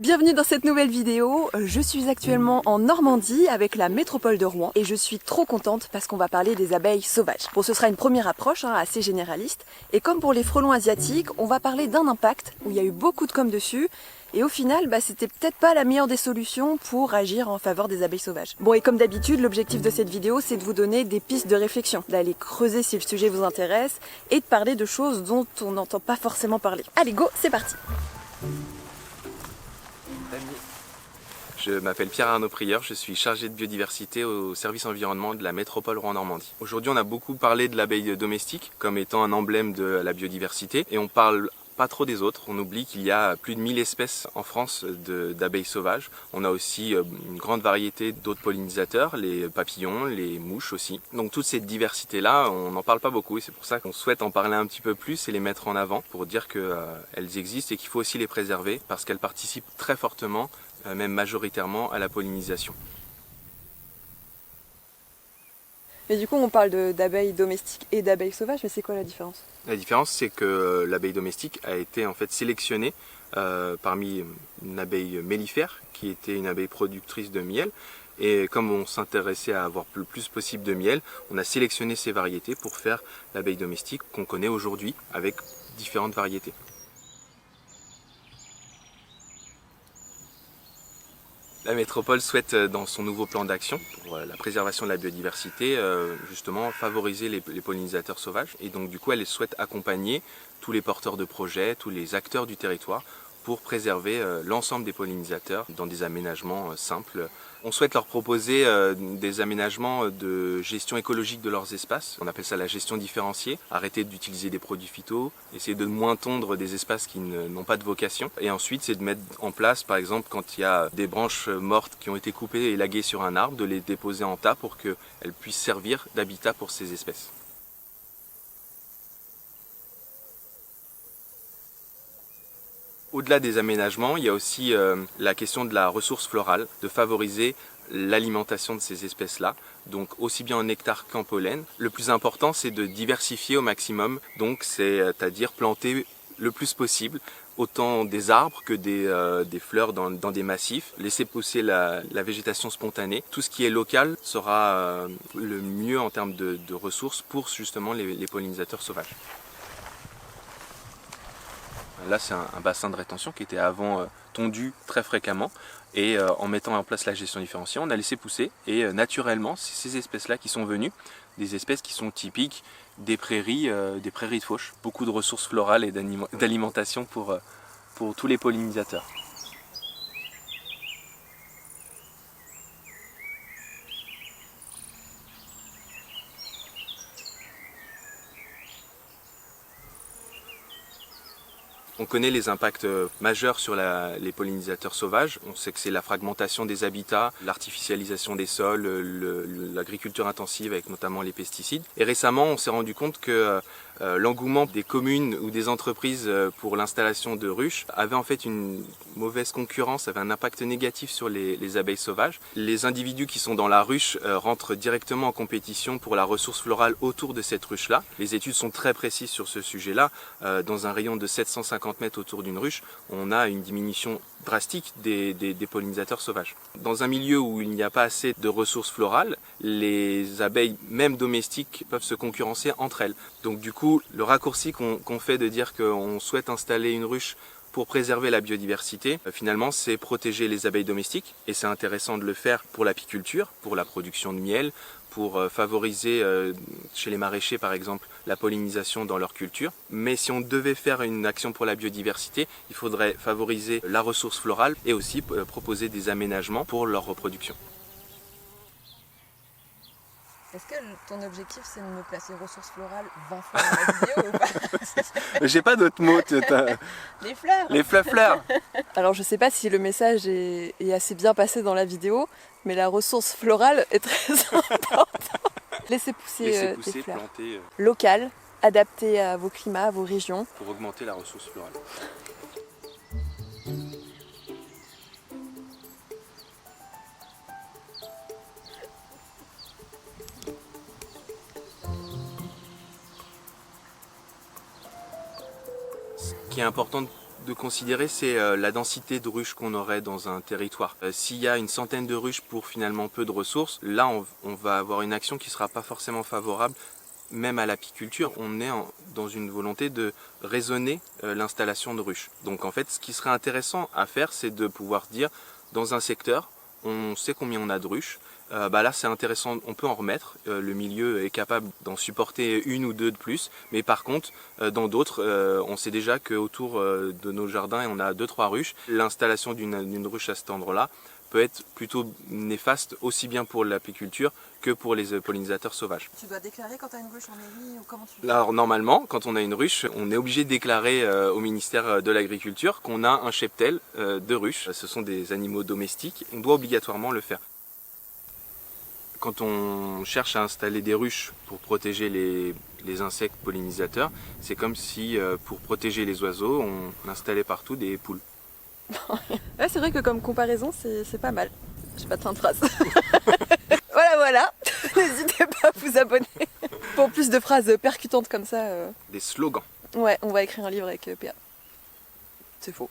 Bienvenue dans cette nouvelle vidéo. Je suis actuellement en Normandie avec la métropole de Rouen et je suis trop contente parce qu'on va parler des abeilles sauvages. Bon, ce sera une première approche assez généraliste et comme pour les frelons asiatiques, on va parler d'un impact où il y a eu beaucoup de com dessus et au final, c'était peut-être pas la meilleure des solutions pour agir en faveur des abeilles sauvages. Bon, et comme d'habitude, l'objectif de cette vidéo, c'est de vous donner des pistes de réflexion, d'aller creuser si le sujet vous intéresse et de parler de choses dont on n'entend pas forcément parler. Allez, go, c'est parti! Je m'appelle Pierre-Arnaud Prieur, je suis chargé de biodiversité au service environnement de la métropole Rouen-Normandie. Aujourd'hui, on a beaucoup parlé de l'abeille domestique comme étant un emblème de la biodiversité et on parle pas trop des autres. On oublie qu'il y a plus de 1000 espèces en France d'abeilles sauvages. On a aussi une grande variété d'autres pollinisateurs, les papillons, les mouches aussi. Donc toute cette diversité-là, on n'en parle pas beaucoup et c'est pour ça qu'on souhaite en parler un petit peu plus et les mettre en avant pour dire qu'elles existent et qu'il faut aussi les préserver parce qu'elles participent très fortement, même majoritairement, à la pollinisation. Mais du coup, on parle d'abeilles domestiques et d'abeilles sauvages, mais c'est quoi la différence? La différence, c'est que l'abeille domestique a été en fait sélectionnée parmi une abeille mellifère, qui était une abeille productrice de miel. Et comme on s'intéressait à avoir le plus possible de miel, on a sélectionné ces variétés pour faire l'abeille domestique qu'on connaît aujourd'hui, avec différentes variétés. La métropole souhaite, dans son nouveau plan d'action pour la préservation de la biodiversité, justement favoriser les pollinisateurs sauvages. Et donc du coup, elle souhaite accompagner tous les porteurs de projets, tous les acteurs du territoire pour préserver l'ensemble des pollinisateurs dans des aménagements simples. On souhaite leur proposer des aménagements de gestion écologique de leurs espaces. On appelle ça la gestion différenciée. Arrêter d'utiliser des produits phyto, essayer de moins tondre des espaces qui n'ont pas de vocation. Et ensuite, c'est de mettre en place, par exemple, quand il y a des branches mortes qui ont été coupées et élaguées sur un arbre, de les déposer en tas pour qu'elles puissent servir d'habitat pour ces espèces. Au-delà des aménagements, il y a aussi la question de la ressource florale, de favoriser l'alimentation de ces espèces-là, donc aussi bien en nectar qu'en pollen. Le plus important, c'est de diversifier au maximum, donc c'est-à-dire planter le plus possible, autant des arbres que des fleurs dans des massifs, laisser pousser la végétation spontanée. Tout ce qui est local sera le mieux en termes de ressources pour justement les pollinisateurs sauvages. Là, c'est un bassin de rétention qui était avant tondu très fréquemment et en mettant en place la gestion différenciée, on a laissé pousser et naturellement, c'est ces espèces-là qui sont venues, des espèces qui sont typiques des prairies de fauche. Beaucoup de ressources florales et d'alimentation pour tous les pollinisateurs. On connaît les impacts majeurs sur les pollinisateurs sauvages. On sait que c'est la fragmentation des habitats, l'artificialisation des sols, l'agriculture intensive avec notamment les pesticides. Et récemment, on s'est rendu compte que l'engouement des communes ou des entreprises pour l'installation de ruches avait en fait une mauvaise concurrence, avait un impact négatif sur les abeilles sauvages. Les individus qui sont dans la ruche rentrent directement en compétition pour la ressource florale autour de cette ruche-là. Les études sont très précises sur ce sujet-là. Dans un rayon de 750 mètres autour d'une ruche, on a une diminution drastique des pollinisateurs sauvages. Dans un milieu où il n'y a pas assez de ressources florales, les abeilles, même domestiques, peuvent se concurrencer entre elles. Donc du coup, le raccourci qu'on fait de dire qu'on souhaite installer une ruche pour préserver la biodiversité, finalement, c'est protéger les abeilles domestiques. Et c'est intéressant de le faire pour l'apiculture, pour la production de miel, pour favoriser chez les maraîchers par exemple la pollinisation dans leur culture. Mais si on devait faire une action pour la biodiversité, il faudrait favoriser la ressource florale et aussi proposer des aménagements pour leur reproduction. Est-ce que ton objectif c'est de me placer ressources florales 20 fois dans la vidéo ou pas? J'ai pas d'autres mots. Les fleurs. Les fleurs. Alors je sais pas si le message est assez bien passé dans la vidéo, mais la ressource florale est très importante. Laissez pousser des fleurs planter, locales, adaptées à vos climats, à vos régions. pour augmenter la ressource florale. Ce qui est important de considérer, c'est la densité de ruches qu'on aurait dans un territoire. S'il y a une centaine de ruches pour finalement peu de ressources, là on va avoir une action qui ne sera pas forcément favorable même à l'apiculture. On est dans une volonté de raisonner l'installation de ruches. Donc en fait, ce qui serait intéressant à faire, c'est de pouvoir dire, dans un secteur, on sait combien on a de ruches, là c'est intéressant, on peut en remettre, le milieu est capable d'en supporter une ou deux de plus, mais par contre dans d'autres on sait déjà qu'autour de nos jardins on a 2-3 ruches, l'installation d'une ruche à cet endroit-là peut être plutôt néfaste aussi bien pour l'apiculture que pour les pollinisateurs sauvages. Tu dois déclarer quand tu as une ruche en mairie ou comment tu fais? Alors normalement, quand on a une ruche, on est obligé de déclarer au ministère de l'Agriculture qu'on a un cheptel de ruches. Ce sont des animaux domestiques, on doit obligatoirement le faire. Quand on cherche à installer des ruches pour protéger les insectes pollinisateurs, c'est comme si pour protéger les oiseaux, on installait partout des poules. Ouais, c'est vrai que comme comparaison, c'est pas mal. J'ai pas de fin de phrase. Voilà. N'hésitez pas à vous abonner pour plus de phrases percutantes comme ça. Des slogans. Ouais, on va écrire un livre avec PA. C'est faux.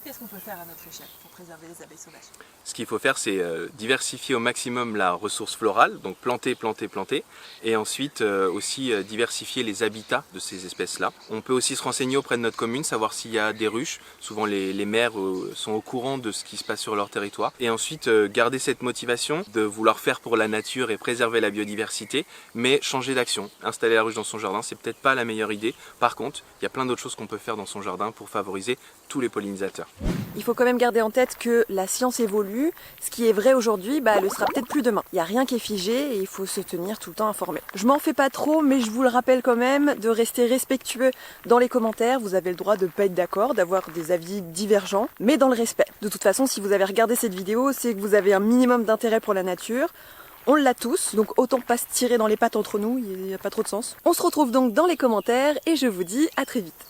Qu'est-ce qu'on peut faire à notre échelle pour préserver les abeilles sauvages? Ce qu'il faut faire, c'est diversifier au maximum la ressource florale, donc planter, et ensuite aussi diversifier les habitats de ces espèces-là. On peut aussi se renseigner auprès de notre commune, savoir s'il y a des ruches. Souvent les maires sont au courant de ce qui se passe sur leur territoire. Et ensuite garder cette motivation de vouloir faire pour la nature et préserver la biodiversité, mais changer d'action. Installer la ruche dans son jardin, c'est peut-être pas la meilleure idée. Par contre, il y a plein d'autres choses qu'on peut faire dans son jardin pour favoriser tous les pollinisateurs. Il faut quand même garder en tête que la science évolue. Ce qui est vrai aujourd'hui, elle le sera peut-être plus demain. Il n'y a rien qui est figé et il faut se tenir tout le temps informé. Je m'en fais pas trop, mais je vous le rappelle quand même de rester respectueux dans les commentaires. Vous avez le droit de ne pas être d'accord, d'avoir des avis divergents, mais dans le respect. De toute façon, si vous avez regardé cette vidéo, c'est que vous avez un minimum d'intérêt pour la nature. On l'a tous, donc autant pas se tirer dans les pattes entre nous, il n'y a pas trop de sens. On se retrouve donc dans les commentaires et je vous dis à très vite.